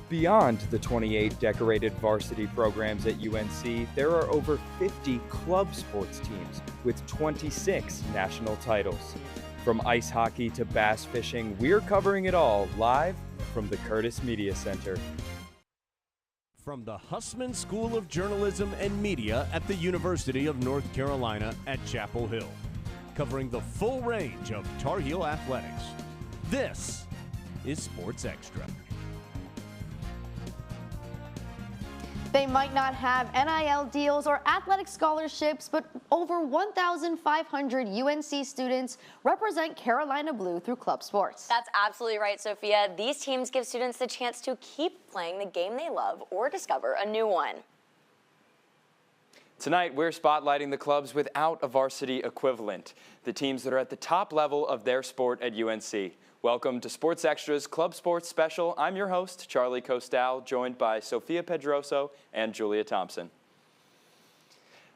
Beyond the 28 decorated varsity programs at UNC, there are over 50 club sports teams with 26 national titles. From ice hockey to bass fishing, we're covering it all live from the Curtis Media Center. From the Hussman School of Journalism and Media at the University of North Carolina at Chapel Hill, covering the full range of Tar Heel athletics. This is Sports Extra. They might not have NIL deals or athletic scholarships, but over 1,500 UNC students represent Carolina Blue through club sports. That's absolutely right, Sophia. These teams give students the chance to keep playing the game they love or discover a new one. Tonight, we're spotlighting the clubs without a varsity equivalent, the teams that are at the top level of their sport at UNC. Welcome to Sports Extra's Club Sports Special. I'm your host, Charlie Costal, joined by Sophia Pedroso and Julia Thompson.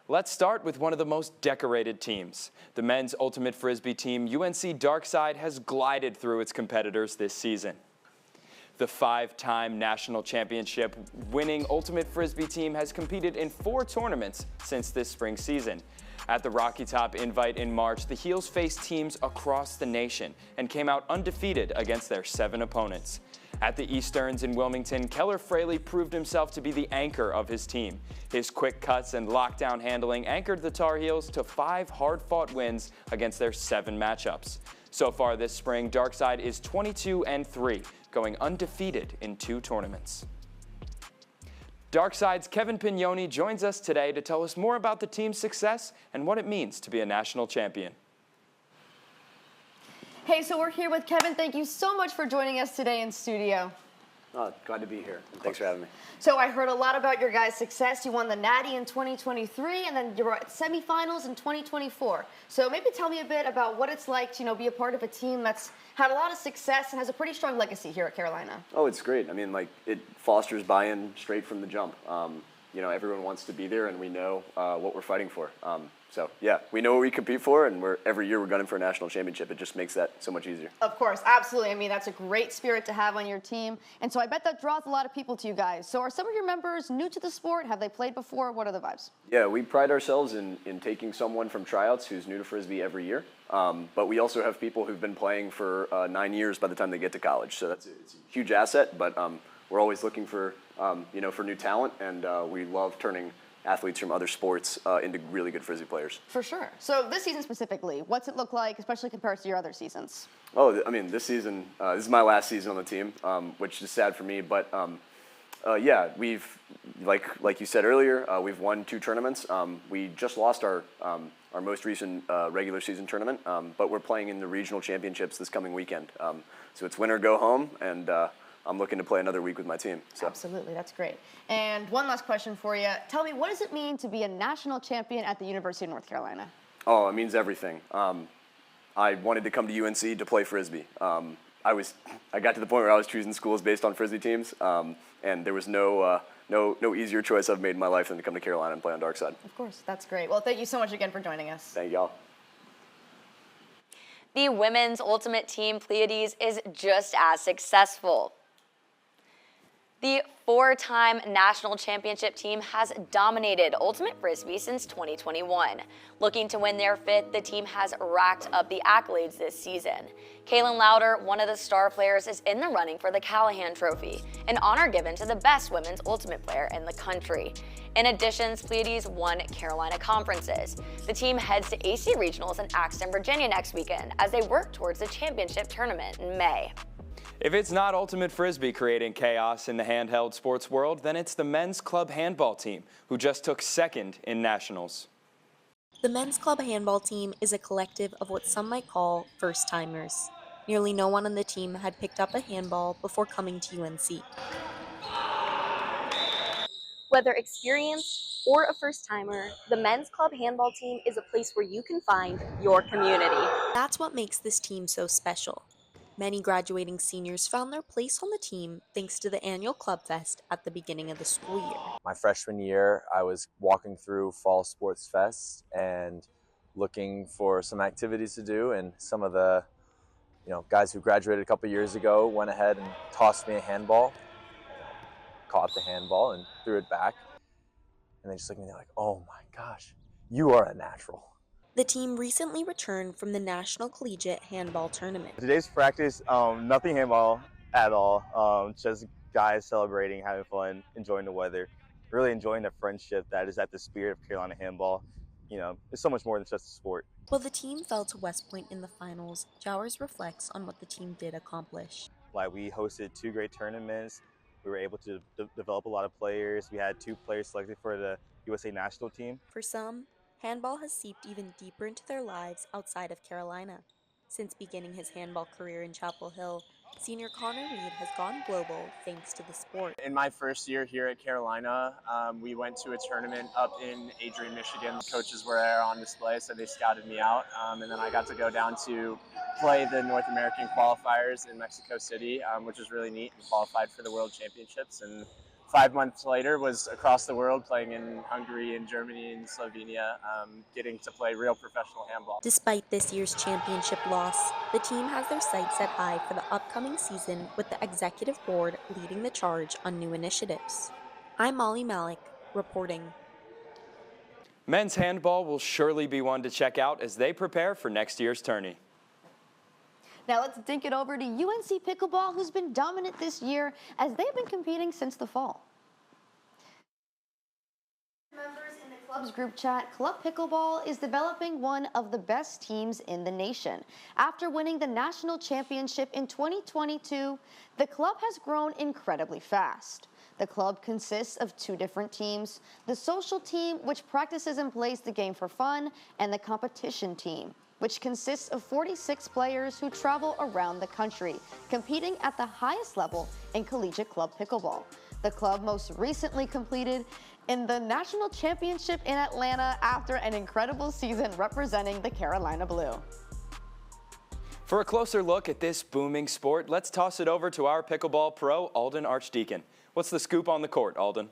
Let's start with one of the most decorated teams. The men's ultimate frisbee team, UNC Darkside, has glided through its competitors this season. The five-time national championship winning ultimate frisbee team has competed in 4 tournaments since this spring season. At the Rocky Top Invite in March, the Heels faced teams across the nation and came out undefeated against their 7 opponents. At the Easterns in Wilmington, Keller Fraley proved himself to be the anchor of his team. His quick cuts and lockdown handling anchored the Tar Heels to 5 hard-fought wins against their 7 matchups. So far this spring, Darkside is 22-3, going undefeated in 2 tournaments. Darkside's Kevin Pignoni joins us today to tell us more about the team's success and what it means to be a national champion. Hey, so we're here with Kevin. Thank you so much for joining us today in studio. Oh, glad to be here. Thanks for having me. So I heard a lot about your guys' success. You won the Natty in 2023, and then you were at semifinals in 2024. So maybe tell me a bit about what it's like to, be a part of a team that's had a lot of success and has a pretty strong legacy here at Carolina. Oh, it's great. I mean, it fosters buy-in straight from the jump. Everyone wants to be there, and we know what we're fighting for. So, yeah, we know what we compete for, and every year we're gunning for a national championship. It just makes that so much easier. Of course, absolutely. I mean, that's a great spirit to have on your team. And so I bet that draws a lot of people to you guys. So are some of your members new to the sport? Have they played before? What are the vibes? Yeah, we pride ourselves in taking someone from tryouts who's new to Frisbee every year. But we also have people who've been playing for 9 years by the time they get to college. So it's a huge asset, but we're always looking for, for new talent, and we love turning athletes from other sports into really good Frisbee players. For sure. So this season specifically, what's it look like, especially compared to your other seasons? Oh, I mean, this season, this is my last season on the team, which is sad for me. But yeah, we've, like you said earlier, we've won 2 tournaments. We just lost our most recent regular season tournament, but we're playing in the regional championships this coming weekend. So it's win or go home, and I'm looking to play another week with my team. So. Absolutely, that's great. And one last question for you. Tell me, what does it mean to be a national champion at the University of North Carolina? Oh, it means everything. I wanted to come to UNC to play Frisbee. I got to the point where I was choosing schools based on Frisbee teams, and there was no easier choice I've made in my life than to come to Carolina and play on Darkside. Of course, that's great. Well, thank you so much again for joining us. Thank y'all. The women's ultimate team, Pleiades, is just as successful. The 4-time national championship team has dominated ultimate frisbee since 2021. Looking to win their 5th, the team has racked up the accolades this season. Kaylin Louder, one of the star players, is in the running for the Callahan Trophy, an honor given to the best women's ultimate player in the country. In addition, Pleiades won Carolina conferences. The team heads to AC Regionals in Axton, Virginia next weekend as they work towards the championship tournament in May. If it's not ultimate frisbee creating chaos in the handheld sports world, then it's the men's club handball team, who just took 2nd in nationals. The men's club handball team is a collective of what some might call first-timers. Nearly no one on the team had picked up a handball before coming to UNC. Whether experienced or a first-timer, the men's club handball team is a place where you can find your community. That's what makes this team so special. Many graduating seniors found their place on the team thanks to the annual Club Fest at the beginning of the school year. My freshman year, I was walking through Fall Sports Fest and looking for some activities to do, and some of the guys who graduated a couple years ago went ahead and tossed me a handball. caught the handball and threw it back. And they just looked at me like, oh my gosh, you are a natural. The team recently returned from the National Collegiate Handball Tournament. Today's practice, nothing handball at all. Just guys celebrating, having fun, enjoying the weather, really enjoying the friendship that is at the spirit of Carolina handball. You know, it's so much more than just a sport. While the team fell to West Point in the finals, Jowers reflects on what the team did accomplish. Like, we hosted 2 great tournaments. We were able to develop a lot of players. We had 2 players selected for the USA national team. For some, handball has seeped even deeper into their lives outside of Carolina. Since beginning his handball career in Chapel Hill, senior Connor Reed has gone global thanks to the sport. In my first year here at Carolina, we went to a tournament up in Adrian, Michigan. The coaches were there on display, so they scouted me out. And then I got to go down to play the North American qualifiers in Mexico City, which was really neat, and qualified for the World Championships. And 5 months later was across the world, playing in Hungary and Germany and Slovenia, getting to play real professional handball. Despite this year's championship loss, the team has their sights set high for the upcoming season, with the executive board leading the charge on new initiatives. I'm Molly Malik, reporting. Men's handball will surely be one to check out as they prepare for next year's tourney. Now let's dink it over to UNC Pickleball, who's been dominant this year as they've been competing since the fall. Members in the club's group chat, Club Pickleball is developing one of the best teams in the nation. After winning the national championship in 2022, the club has grown incredibly fast. The club consists of 2 different teams, the social team, which practices and plays the game for fun, and the competition team, which consists of 46 players who travel around the country, competing at the highest level in collegiate club pickleball. The club most recently completed in the national championship in Atlanta after an incredible season representing the Carolina Blue. For a closer look at this booming sport, let's toss it over to our pickleball pro, Alden Archdeacon. What's the scoop on the court, Alden?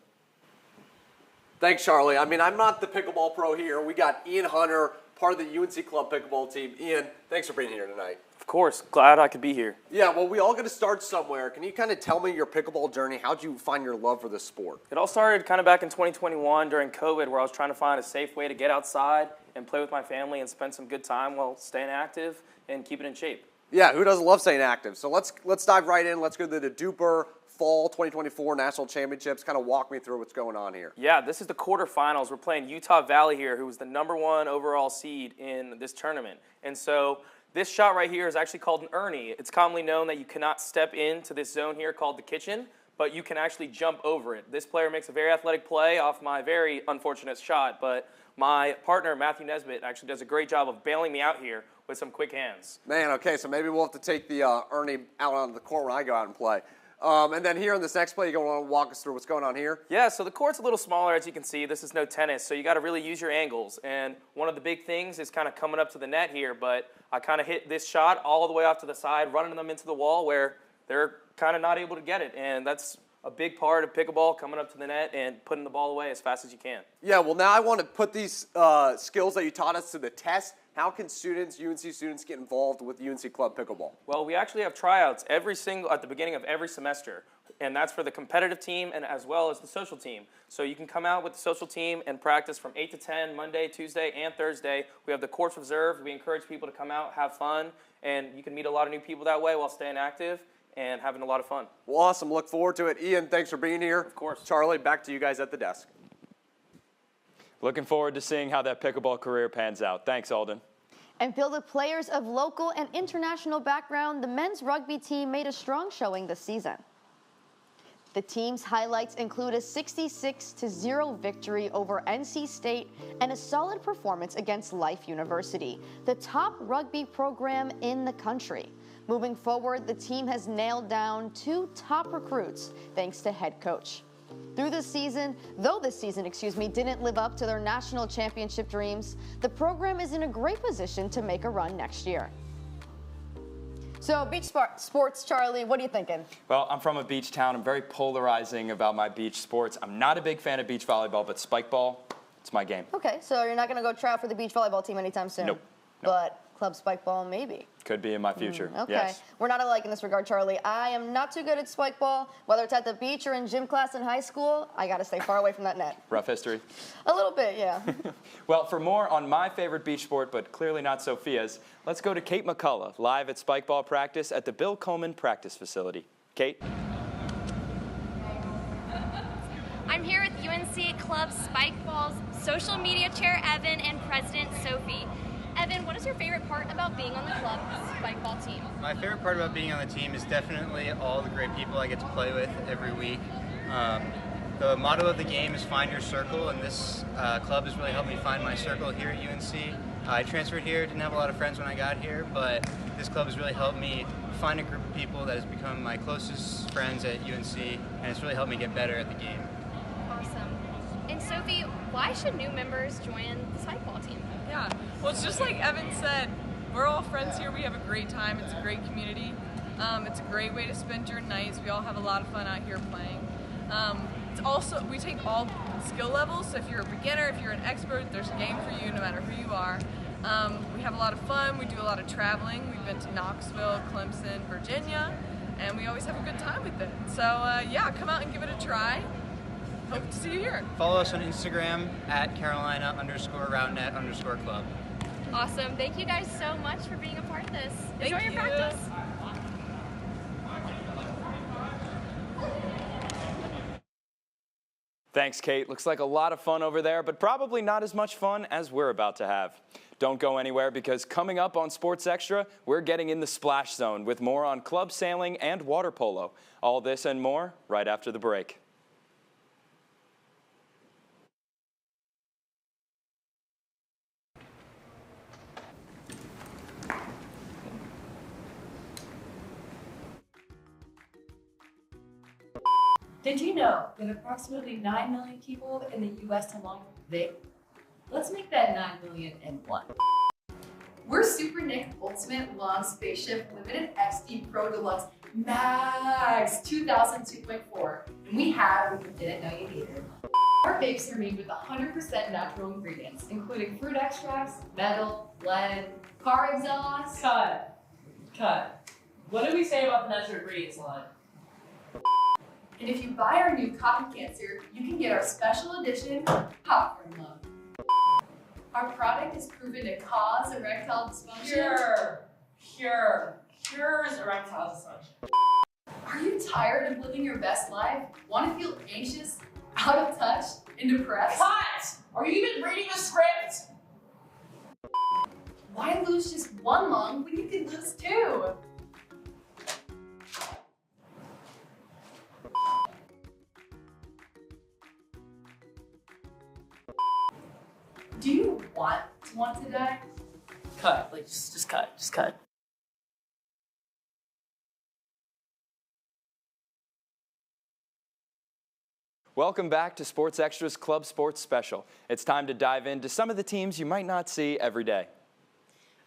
Thanks, Charlie. I mean, I'm not the pickleball pro here. We got Ian Hunter, part of the UNC Club Pickleball team. Ian, thanks for being here tonight. Of course, glad I could be here. Yeah, well, we all got to start somewhere. Can you kind of tell me your pickleball journey? How'd you find your love for this sport? It all started kind of back in 2021 during COVID, where I was trying to find a safe way to get outside and play with my family and spend some good time while staying active and keeping in shape. Yeah, who doesn't love staying active? So let's dive right in. Let's go to the Duper Fall 2024 National Championships. Kind of walk me through what's going on here. Yeah, this is the quarterfinals. We're playing Utah Valley here, who was the #1 overall seed in this tournament. And so this shot right here is actually called an Ernie. It's commonly known that you cannot step into this zone here called the kitchen, but you can actually jump over it. This player makes a very athletic play off my very unfortunate shot, but my partner, Matthew Nesbitt, actually does a great job of bailing me out here with some quick hands. Man, okay, so maybe we'll have to take the Ernie out on the court when I go out and play. And then here in this next play, you're going to walk us through what's going on here? Yeah, so the court's a little smaller, as you can see. This is no tennis, so you got to really use your angles. And one of the big things is kind of coming up to the net here, but I kind of hit this shot all the way off to the side, running them into the wall where they're kind of not able to get it. And that's a big part of pickleball, coming up to the net and putting the ball away as fast as you can. Yeah, well, now I want to put these skills that you taught us to the test. How can students, UNC students, get involved with UNC Club Pickleball? Well, we actually have tryouts at the beginning of every semester, and that's for the competitive team and as well as the social team. So you can come out with the social team and practice from 8 to 10, Monday, Tuesday, and Thursday. We have the courts reserved. We encourage people to come out, have fun, and you can meet a lot of new people that way while staying active and having a lot of fun. Well, awesome. Look forward to it. Ian, thanks for being here. Of course. Charlie, back to you guys at the desk. Looking forward to seeing how that pickleball career pans out. Thanks, Alden. And filled with players of local and international background, the men's rugby team made a strong showing this season. The team's highlights include a 66-0 victory over NC State and a solid performance against Life University, the top rugby program in the country. Moving forward, the team has nailed down 2 top recruits thanks to head coach. Though this season, didn't live up to their national championship dreams, the program is in a great position to make a run next year. So beach sports, Charlie, what are you thinking? Well, I'm from a beach town. I'm very polarizing about my beach sports. I'm not a big fan of beach volleyball, but spikeball, it's my game. Okay, so you're not going to go try out for the beach volleyball team anytime soon? Nope. But club spikeball, maybe. Could be in my future. Okay. Yes. We're not alike in this regard, Charlie. I am not too good at spikeball. Whether it's at the beach or in gym class in high school, I got to stay far away from that net. Rough history. A little bit, yeah. Well, for more on my favorite beach sport, but clearly not Sophia's, let's go to Kate McCullough, live at spikeball practice at the Bill Coleman practice facility. Kate? I'm here with UNC Club Spikeball's social media chair, Evan, and president, Sophie. Evan, what is your favorite part about being on the club spikeball team? My favorite part about being on the team is definitely all the great people I get to play with every week. The motto of the game is find your circle, and this club has really helped me find my circle here at UNC. I transferred here, didn't have a lot of friends when I got here, but this club has really helped me find a group of people that has become my closest friends at UNC, and it's really helped me get better at the game. Awesome. And Sophie, why should new members join the spikeball team? Yeah, well, it's just like Evan said, we're all friends here. We have a great time. It's a great community. It's a great way to spend your nights. We all have a lot of fun out here playing. It's also, we take all skill levels, so if you're a beginner, if you're an expert, there's a game for you no matter who you are. We have a lot of fun. We do a lot of traveling. We've been to Knoxville, Clemson, Virginia, and we always have a good time with it. So yeah, come out and give it a try. Hope to see you here. Follow us on Instagram at Carolina_RoundNet_club. Awesome. Thank you guys so much for being a part of this. Enjoy your practice. Thanks, Kate. Looks like a lot of fun over there, but probably not as much fun as we're about to have. Don't go anywhere, because coming up on Sports Extra, we're getting in the splash zone with more on club sailing and water polo. All this and more right after the break. Did you know that approximately 9 million people in the U.S. alone vape? Let's make that 9,000,001. We're Super Nick Ultimate Long Spaceship Limited XD Pro Deluxe Max 2000 2.4, and we have what you didn't know you needed. Our vapes are made with 100% natural ingredients, including fruit extracts, metal, lead, car exhaust. Cut. What did we say about the natural ingredients line? And if you buy our new Cotton Cancer, you can get our special edition Popcorn Love. Our product is proven to cause erectile dysfunction. Cures erectile dysfunction. Are you tired of living your best life? Want to feel anxious, out of touch, and depressed? Cut! Are you even reading the script? Why lose just one lung when you could lose two? Do you want to die? Cut, like just cut. Welcome back to Sports Extra's Club Sports Special. It's time to dive into some of the teams you might not see every day.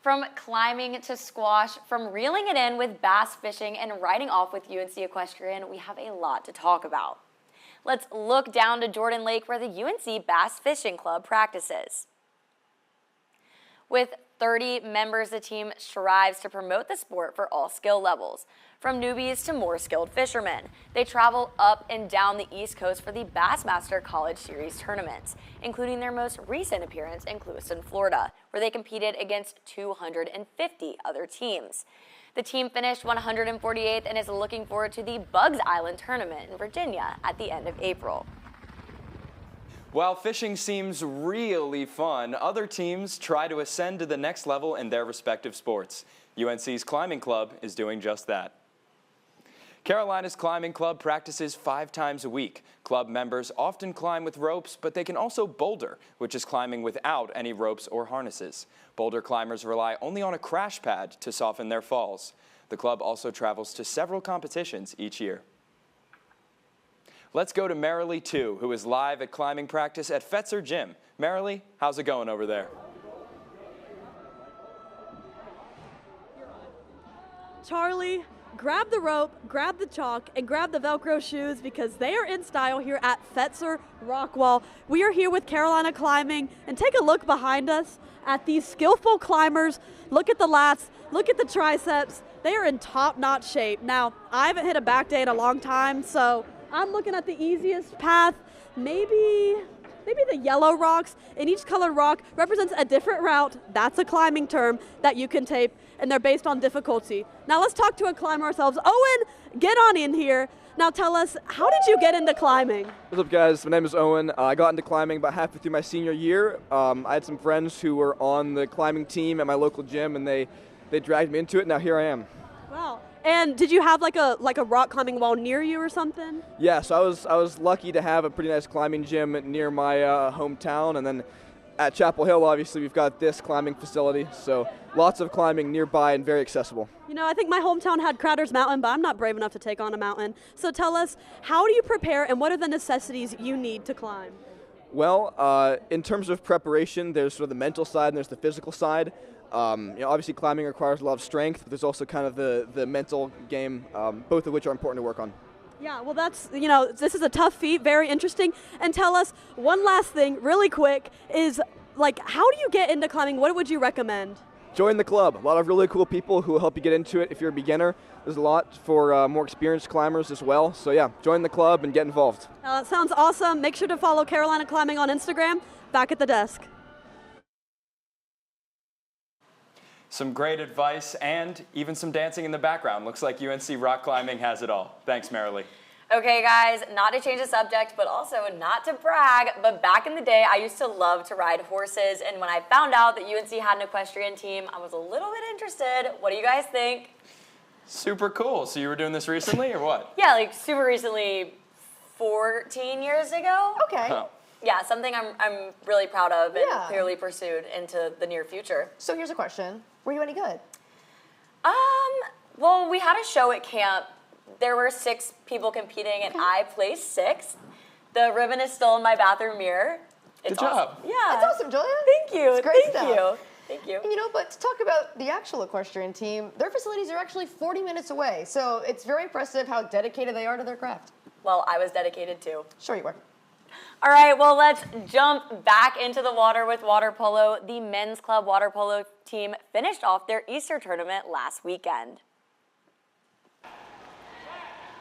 From climbing to squash, from reeling it in with bass fishing and riding off with UNC Equestrian, we have a lot to talk about. Let's look down to Jordan Lake, where the UNC Bass Fishing Club practices. With 30 members, the team strives to promote the sport for all skill levels, from newbies to more skilled fishermen. They travel up and down the East Coast for the Bassmaster College Series tournaments, including their most recent appearance in Clewiston, Florida, where they competed against 250 other teams. The team finished 148th and is looking forward to the Bugs Island tournament in Virginia at the end of April. While fishing seems really fun, other teams try to ascend to the next level in their respective sports. UNC's climbing club is doing just that. Carolina's climbing club practices 5 times a week. Club members often climb with ropes, but they can also boulder, which is climbing without any ropes or harnesses. Boulder climbers rely only on a crash pad to soften their falls. The club also travels to several competitions each year. Let's go to Marilee 2, who is live at climbing practice at Fetzer Gym. Marilee, how's it going over there? Charlie, grab the rope, grab the chalk, and grab the Velcro shoes because they are in style here at Fetzer Rockwall. We are here with Carolina Climbing, and take a look behind us at these skillful climbers. Look at the lats, look at the triceps. They are in top-notch shape. Now, I haven't hit a back day in a long time, so I'm looking at the easiest path, maybe the yellow rocks, and each colored rock represents a different route. That's a climbing term that you can tape, and they're based on difficulty. Now let's talk to a climber ourselves. Owen, get on in here. Now tell us, how did you get into climbing? What's up, guys? My name is Owen. I got into climbing about halfway through my senior year. I had some friends who were on the climbing team at my local gym, and they dragged me into it. Now here I am. Wow. And did you have like a rock climbing wall near you or something? Yeah, so I was lucky to have a pretty nice climbing gym near my hometown, and then at Chapel Hill, obviously, we've got this climbing facility, so lots of climbing nearby and very accessible. You know, I think my hometown had Crowder's Mountain, but I'm not brave enough to take on a mountain. So tell us, how do you prepare and what are the necessities you need to climb? Well, in terms of preparation, there's sort of the mental side and there's the physical side. Obviously climbing requires a lot of strength, but there's also kind of the mental game, both of which are important to work on. Yeah, well that's, this is a tough feat, very interesting. And tell us, one last thing, really quick, is how do you get into climbing? What would you recommend? Join the club. A lot of really cool people who will help you get into it if you're a beginner. There's a lot for more experienced climbers as well. So yeah, join the club and get involved. That sounds awesome. Make sure to follow Carolina Climbing on Instagram. Back at the desk. Some great advice and even some dancing in the background. Looks like UNC rock climbing has it all. Thanks, Marilee. Okay, guys, not to change the subject, but also not to brag, but back in the day, I used to love to ride horses, and when I found out that UNC had an equestrian team, I was a little bit interested. What do you guys think? Super cool. So you were doing this recently, or what? Yeah, super recently, 14 years ago. Okay. Huh. Yeah, something I'm really proud of and clearly pursued into the near future. So here's a question. Were you any good? Well, we had a show at camp. There were 6 people competing, and I placed 6th. The ribbon is still in my bathroom mirror. Good job. Yeah. That's awesome, Julia. Thank you. It's great Thank stuff. you. Thank you. And but to talk about the actual equestrian team, their facilities are actually 40 minutes away. So it's very impressive how dedicated they are to their craft. Well, I was dedicated too. Sure you were. All right, well, let's jump back into the water with water polo. The men's club water polo team finished off their Easter tournament last weekend.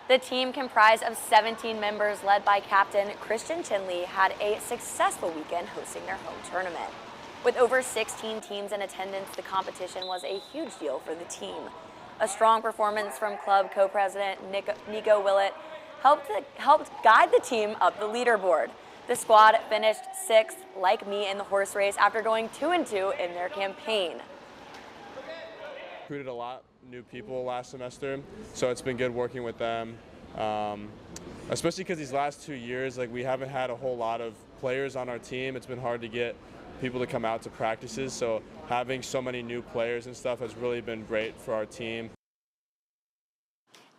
The team, comprised of 17 members led by captain Christian Chinley, had a successful weekend hosting their home tournament. With over 16 teams in attendance, the competition was a huge deal for the team. A strong performance from club co-president Nico Willett helped guide the team up the leaderboard. The squad finished 6th, like me, in the horse race after going 2-2 in their campaign. Recruited a lot new people last semester, so it's been good working with them, especially because these last 2 years, we haven't had a whole lot of players on our team. It's been hard to get people to come out to practices, so having so many new players and stuff has really been great for our team.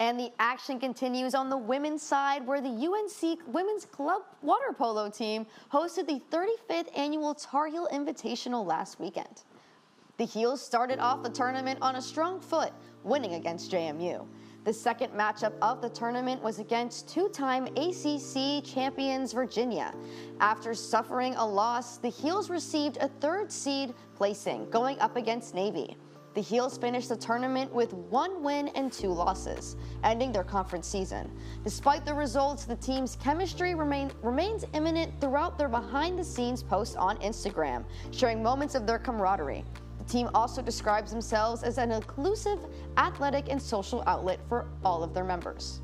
And the action continues on the women's side, where the UNC Women's Club Water Polo team hosted the 35th Annual Tar Heel Invitational last weekend. The Heels started off the tournament on a strong foot, winning against JMU. The second matchup of the tournament was against 2-time ACC champions Virginia. After suffering a loss, the Heels received a 3rd seed placing, going up against Navy. The Heels finished the tournament with 1 win and 2 losses, ending their conference season. Despite the results, the team's chemistry remains imminent throughout their behind-the-scenes posts on Instagram, sharing moments of their camaraderie. The team also describes themselves as an inclusive, athletic, and social outlet for all of their members.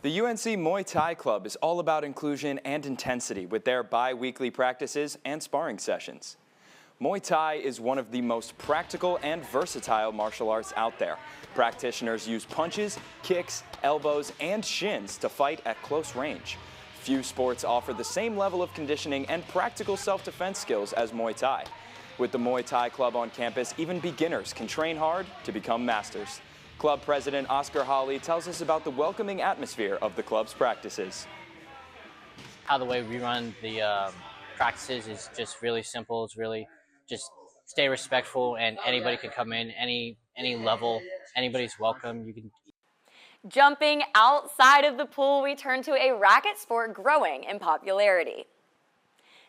The UNC Muay Thai Club is all about inclusion and intensity with their bi-weekly practices and sparring sessions. Muay Thai is one of the most practical and versatile martial arts out there. Practitioners use punches, kicks, elbows, and shins to fight at close range. Few sports offer the same level of conditioning and practical self-defense skills as Muay Thai. With the Muay Thai Club on campus, even beginners can train hard to become masters. Club President Oscar Hawley tells us about the welcoming atmosphere of the club's practices. How the way we run the practices is just really simple. It's really just stay respectful, and anybody can come in, any level, anybody's welcome. You can. Jumping outside of the pool, we turn to a racket sport growing in popularity.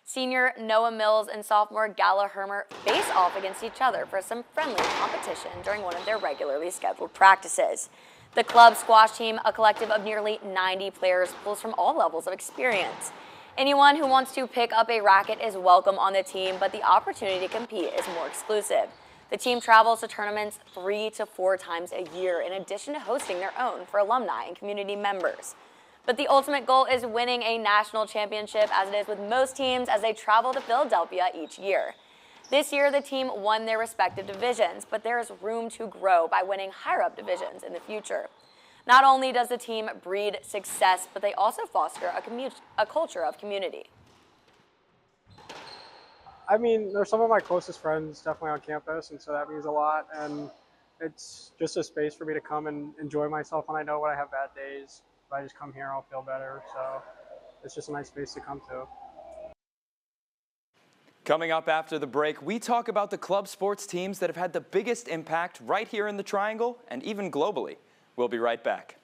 Senior Noah Mills and sophomore Gala Hermer face off against each other for some friendly competition during one of their regularly scheduled practices. The club squash team, a collective of nearly 90 players, pulls from all levels of experience. Anyone who wants to pick up a racket is welcome on the team, but the opportunity to compete is more exclusive. The team travels to tournaments 3 to 4 times a year, in addition to hosting their own for alumni and community members. But the ultimate goal is winning a national championship, as it is with most teams as they travel to Philadelphia each year. This year, the team won their respective divisions, but there is room to grow by winning higher-up divisions in the future. Not only does the team breed success, but they also foster a culture of community. I mean, they're some of my closest friends definitely on campus, and so that means a lot. And it's just a space for me to come and enjoy myself when I know when I have bad days. If I just come here, I'll feel better. So it's just a nice space to come to. Coming up after the break, we talk about the club sports teams that have had the biggest impact right here in the Triangle and even globally. We'll be right back.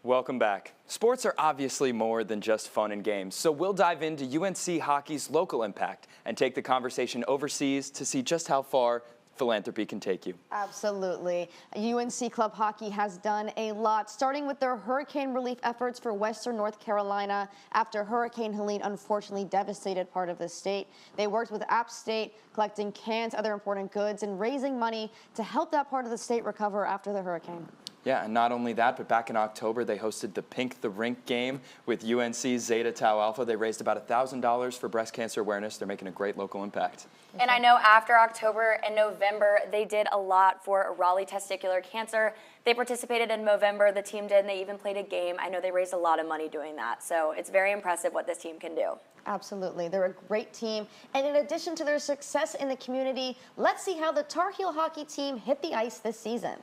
Welcome back. Sports are obviously more than just fun and games, so we'll dive into UNC hockey's local impact and take the conversation overseas to see just how far philanthropy can take you. Absolutely. UNC Club Hockey has done a lot, starting with their hurricane relief efforts for Western North Carolina after Hurricane Helene unfortunately devastated part of the state. They worked with App State, collecting cans, other important goods, and raising money to help that part of the state recover after the hurricane. Yeah, and not only that, but back in October, they hosted the Pink the Rink game with UNC Zeta Tau Alpha. They raised about $1,000 for breast cancer awareness. They're making a great local impact. And I know after October and November, they did a lot for Raleigh testicular cancer. They participated in November, the team did, and they even played a game. I know they raised a lot of money doing that. So it's very impressive what this team can do. Absolutely. They're a great team. And in addition to their success in the community, let's see how the Tar Heel hockey team hit the ice this season.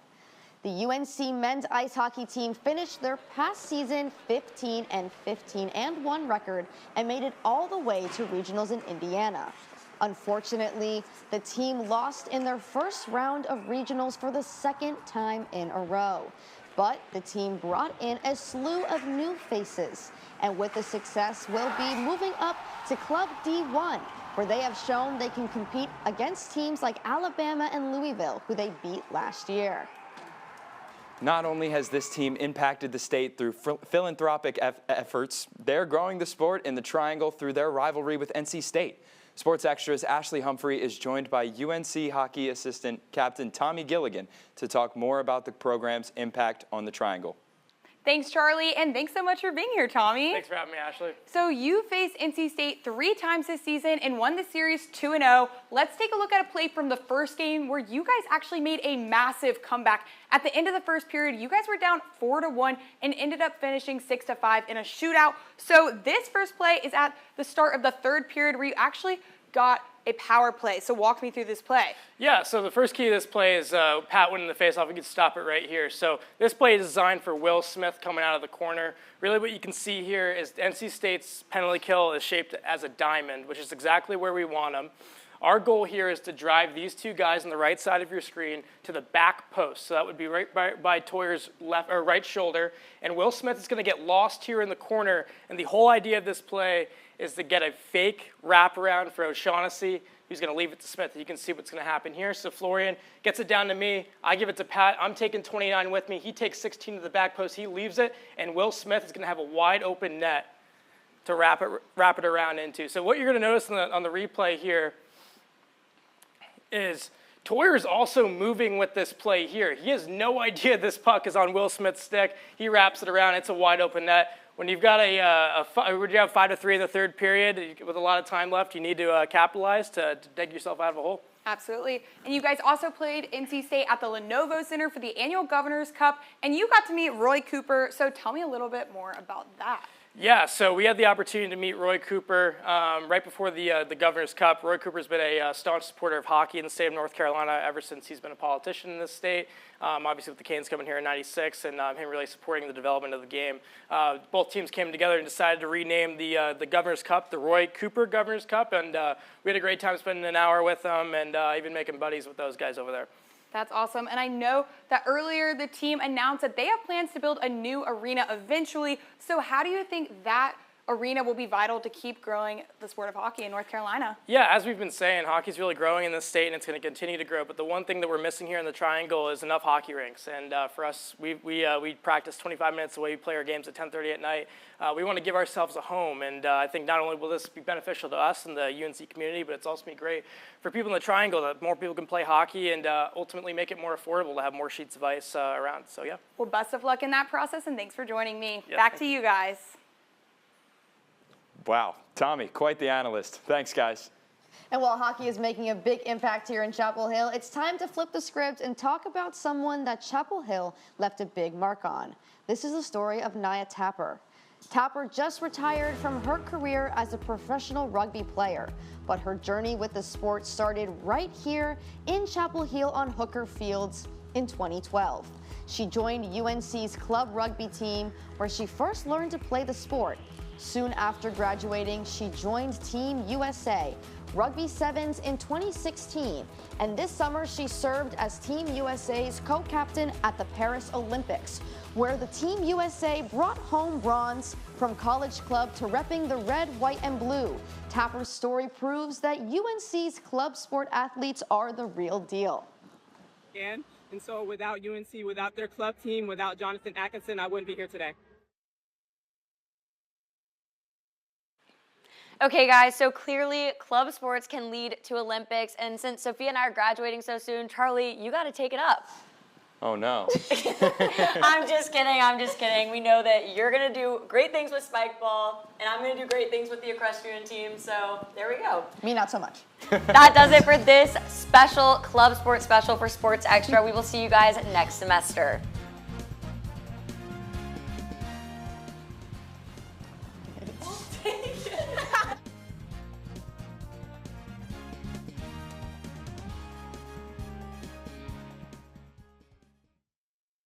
The UNC men's ice hockey team finished their past season 15-15-1 record and made it all the way to regionals in Indiana. Unfortunately, the team lost in their first round of regionals for the second time in a row. But the team brought in a slew of new faces, and with the success will be moving up to Club D1, where they have shown they can compete against teams like Alabama and Louisville, who they beat last year. Not only has this team impacted the state through philanthropic efforts, they're growing the sport in the Triangle through their rivalry with NC State. Sports Extra's Ashley Humphrey is joined by UNC hockey assistant captain Tommy Gilligan to talk more about the program's impact on the Triangle. Thanks, Charlie, and thanks so much for being here, Tommy. Thanks for having me, Ashley. So you faced NC State 3 times this season and won the series 2-0. Let's take a look at a play from the first game where you guys actually made a massive comeback. At the end of the first period, you guys were down 4-1 and ended up finishing 6-5 in a shootout. So this first play is at the start of the third period where you actually got a power play. So walk me through this play. Yeah, so the first key to this play is Pat winning the faceoff. We could stop it right here. So this play is designed for Will Smith coming out of the corner. Really what you can see here is NC State's penalty kill is shaped as a diamond, which is exactly where we want them. Our goal here is to drive these two guys on the right side of your screen to the back post. So that would be right by Toyer's left or right shoulder. And Will Smith is going to get lost here in the corner. And the whole idea of this play is to get a fake wraparound for O'Shaughnessy, who's going to leave it to Smith. You can see what's going to happen here. So Florian gets it down to me. I give it to Pat. I'm taking 29 with me. He takes 16 to the back post. He leaves it. And Will Smith is going to have a wide open net to wrap it around into. So what you're going to notice on the replay here is Toyer is also moving with this play here. He has no idea this puck is on Will Smith's stick. He wraps it around. It's a wide open net. When you've got when you have 5-3 in the third period with a lot of time left, you need to capitalize to dig yourself out of a hole. Absolutely. And you guys also played NC State at the Lenovo Center for the annual Governor's Cup, and you got to meet Roy Cooper. So tell me a little bit more about that. Yeah, so we had the opportunity to meet Roy Cooper right before the Governor's Cup. Roy Cooper's been a staunch supporter of hockey in the state of North Carolina ever since he's been a politician in this state. Obviously with the Canes coming here in '96 and him really supporting the development of the game. Both teams came together and decided to rename the Governor's Cup the Roy Cooper Governor's Cup, and we had a great time spending an hour with them and even making buddies with those guys over there. That's awesome. And I know that earlier the team announced that they have plans to build a new arena eventually. So how do you think that arena will be vital to keep growing the sport of hockey in North Carolina? Yeah, as we've been saying, hockey's really growing in this state and it's going to continue to grow. But the one thing that we're missing here in the Triangle is enough hockey rinks. And for us, we practice 25 minutes away. We play our games at 10:30 at night. We want to give ourselves a home. And I think not only will this be beneficial to us and the UNC community, but it's also going to be great for people in the Triangle that more people can play hockey and ultimately make it more affordable to have more sheets of ice around. So, yeah. Well, best of luck in that process, and thanks for joining me. Yeah, Back to you guys. Wow, Tommy, quite the analyst. Thanks, guys. And while hockey is making a big impact here in Chapel Hill, it's time to flip the script and talk about someone that Chapel Hill left a big mark on. This is the story of Nia Tapper. Tapper just retired from her career as a professional rugby player, but her journey with the sport started right here in Chapel Hill on Hooker Fields in 2012. She joined UNC's club rugby team, where she first learned to play the sport. Soon after graduating, she joined Team USA, Rugby Sevens in 2016, and this summer she served as Team USA's co-captain at the Paris Olympics, where the Team USA brought home bronze from college club to repping the red, white, and blue. Tapper's story proves that UNC's club sport athletes are the real deal. And so without UNC, without their club team, without Jonathan Atkinson, I wouldn't be here today. Okay, guys, so clearly club sports can lead to Olympics, and since Sophia and I are graduating so soon, Charlie, you got to take it up. Oh, no. I'm just kidding. We know that you're going to do great things with spikeball, and I'm going to do great things with the equestrian team, so there we go. Me, not so much. That does it for this special club sports special for Sports Extra. We will see you guys next semester.